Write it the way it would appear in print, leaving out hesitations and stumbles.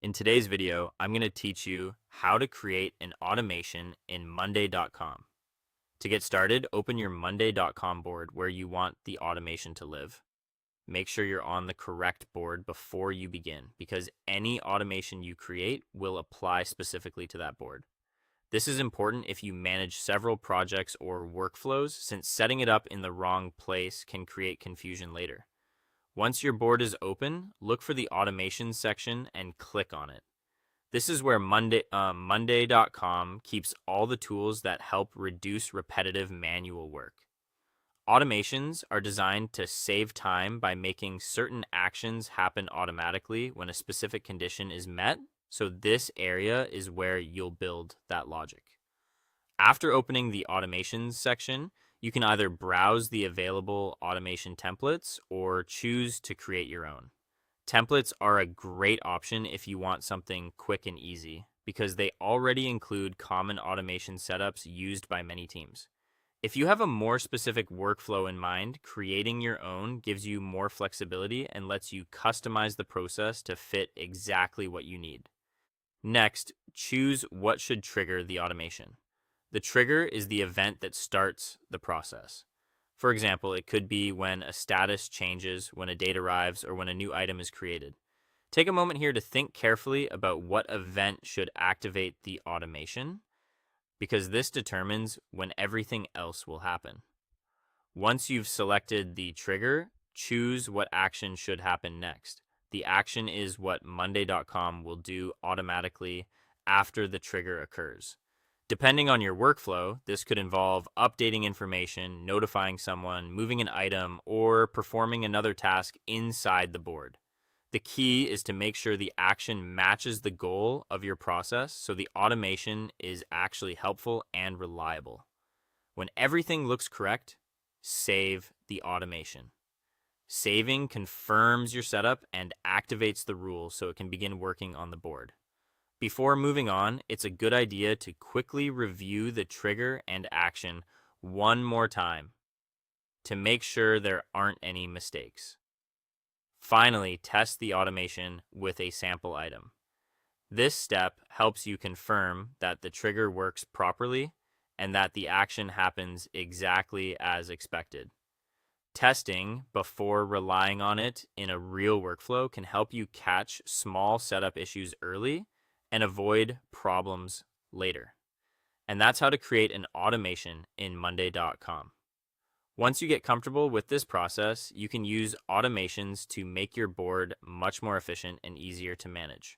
In today's video, I'm going to teach you how to create an automation in Monday.com. To get started, open your Monday.com board where you want the automation to live. Make sure you're on the correct board before you begin, because any automation you create will apply specifically to that board. This is important if you manage several projects or workflows, since setting it up in the wrong place can create confusion later. Once your board is open, look for the automation section and click on it. This is where Monday.com keeps all the tools that help reduce repetitive manual work. Automations are designed to save time by making certain actions happen automatically when a specific condition is met, so this area is where you'll build that logic. After opening the automations section, you can either browse the available automation templates or choose to create your own. Templates are a great option if you want something quick and easy, because they already include common automation setups used by many teams. If you have a more specific workflow in mind, creating your own gives you more flexibility and lets you customize the process to fit exactly what you need. Next, choose what should trigger the automation. The trigger is the event that starts the process. For example, it could be when a status changes, when a date arrives, or when a new item is created. Take a moment here to think carefully about what event should activate the automation, because this determines when everything else will happen. Once you've selected the trigger, choose what action should happen next. The action is what Monday.com will do automatically after the trigger occurs. Depending on your workflow, this could involve updating information, notifying someone, moving an item, or performing another task inside the board. The key is to make sure the action matches the goal of your process so the automation is actually helpful and reliable. When everything looks correct, save the automation. Saving confirms your setup and activates the rule so it can begin working on the board. Before moving on, it's a good idea to quickly review the trigger and action one more time to make sure there aren't any mistakes. Finally, test the automation with a sample item. This step helps you confirm that the trigger works properly and that the action happens exactly as expected. Testing before relying on it in a real workflow can help you catch small setup issues early and avoid problems later. And that's how to create an automation in Monday.com. Once you get comfortable with this process, you can use automations to make your board much more efficient and easier to manage.